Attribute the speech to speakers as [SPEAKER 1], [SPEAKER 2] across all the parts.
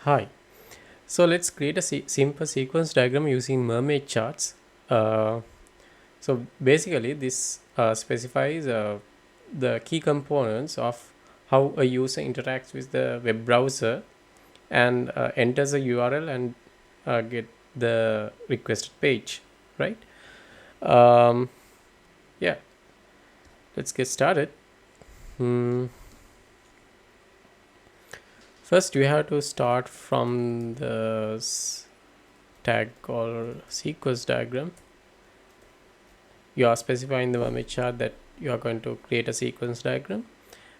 [SPEAKER 1] Hi. So let's create a simple sequence diagram using mermaid charts. Uh, so basically, this specifies the key components of how a user interacts with the web browser and enters a URL and get the requested page, right? Um, yeah, let's get started. Hmm. First, we have to start from the tag or sequence diagram. You are specifying the mermaid chart that you are going to create a sequence diagram,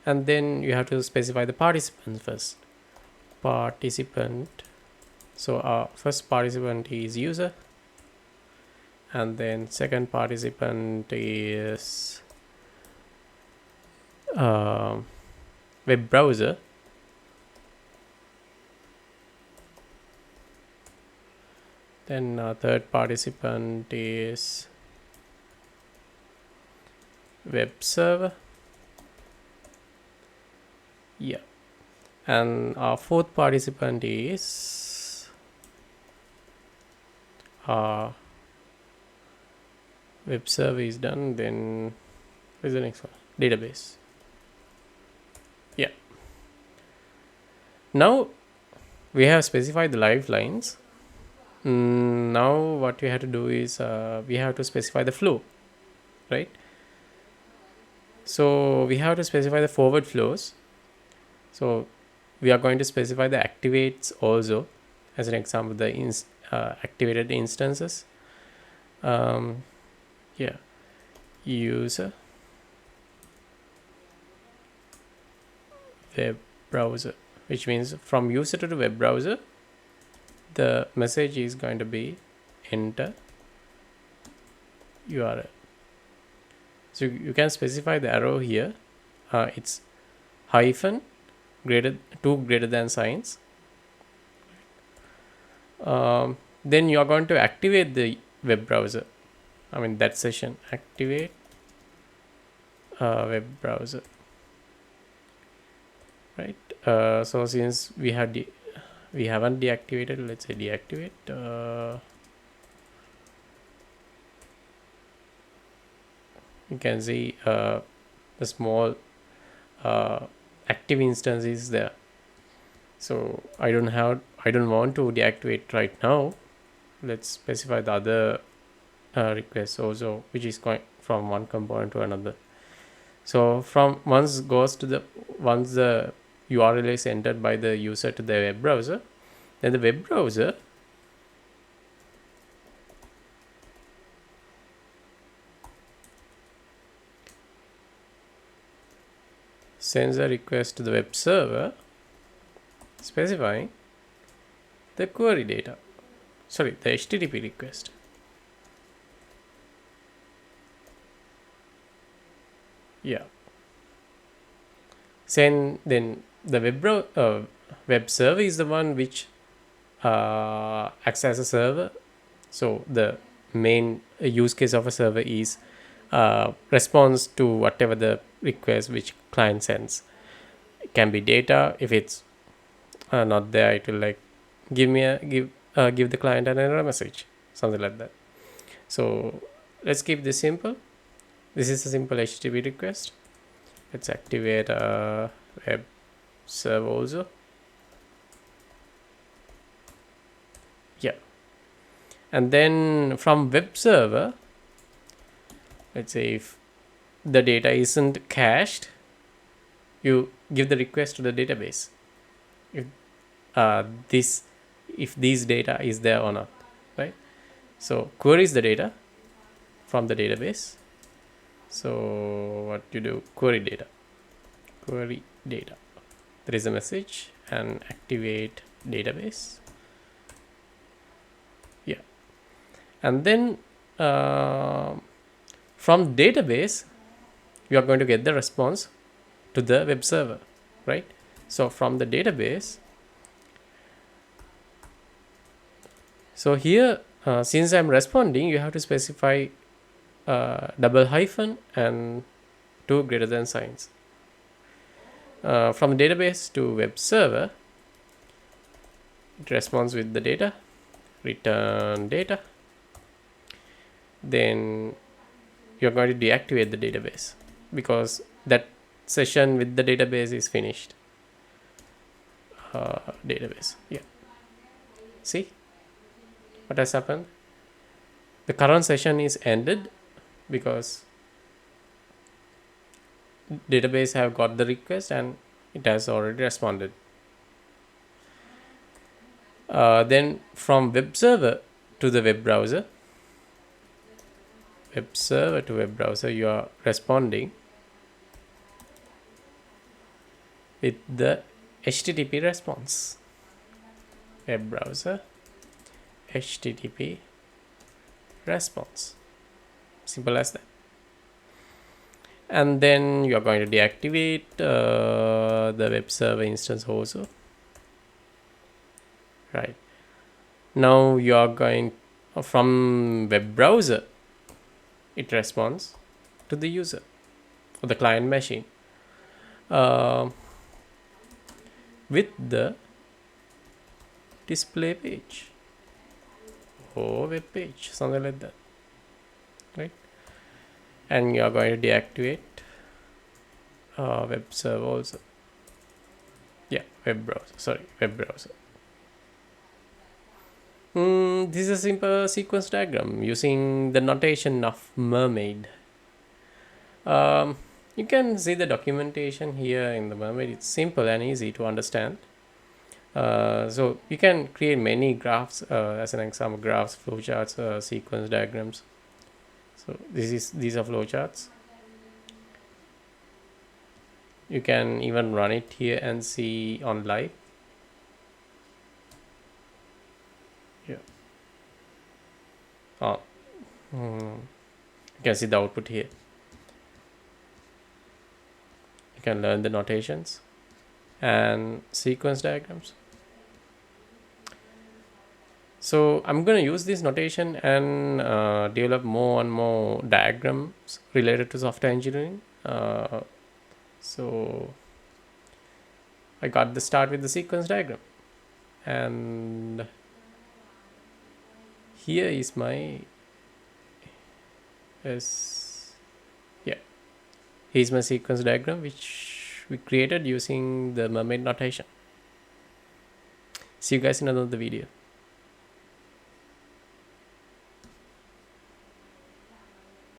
[SPEAKER 1] and then you have to specify the participants first. Participant. So our first participant is user, and then second participant is um, web browser. Then third participant is web server. Yeah, and our fourth participant is web server is done. Then where's the next one? Database. Yeah. Now we have specified the lifelines. Now what we have to do is we have to specify the flow, right? So we have to specify the forward flows. So we are going to specify the activates also. As an example, the activated instances. um, yeah, user web browser, which means from user to the web browser the message is going to be enter URL. So you can specify the arrow here. It's hyphen greater two greater than signs. Then you are going to activate the web browser. I mean that session. Activate web browser, right? So since we haven't deactivated, let's say deactivate. You can see the small uh, active instance is there. So I don't want to deactivate right now. Let's specify the other request also, which is going from one component to another. So from once the URL is entered by the user to the web browser, then the web browser sends a request to the web server specifying the query data. Sorry, the HTTP request. Yeah. Then the web server is the one which acts as a server. So the main use case of a server is response to whatever the request which client sends. It can be data. If it's not there, it will like give the client an error message, something like that. So let's keep this simple. This is a simple HTTP request. Let's activate a web server also. Yeah, and then from web server, let's say if the data isn't cached, you give the request to the database if this if these data is there or not, right? So queries the data from the database. So what you do, query data. There is a message and activate database. Yeah, and then from database you are going to get the response to the web server, right? So from the database, so here since I'm responding, you have to specify double hyphen and two greater than signs. From database to web server, it responds with the data, return data. Then you're going to deactivate the database because that session with the database is finished. Database, yeah. See what has happened? The current session is ended because database have got the request and it has already responded. Then from web server to the web browser, you are responding with the HTTP response. Web browser, HTTP response. Simple as that. And then you are going to deactivate the web server instance also. Right. Now you are going from web browser, it responds to the user or the client machine with the display page or web page, something like that, right? And you are going to deactivate web server also. Yeah, web browser. This is a simple sequence diagram using the notation of Mermaid. You can see the documentation here in the Mermaid. It's simple and easy to understand. So you can create many graphs, as an example, graphs, flowcharts, sequence diagrams. So these are flowcharts. You can even run it here and see on live. Yeah. You can see the output here. You can learn the notations and sequence diagrams. So I'm going to use this notation and develop more and more diagrams related to software engineering. So I got the start with the sequence diagram, and here is my here's my sequence diagram which we created using the Mermaid notation. See you guys in another video.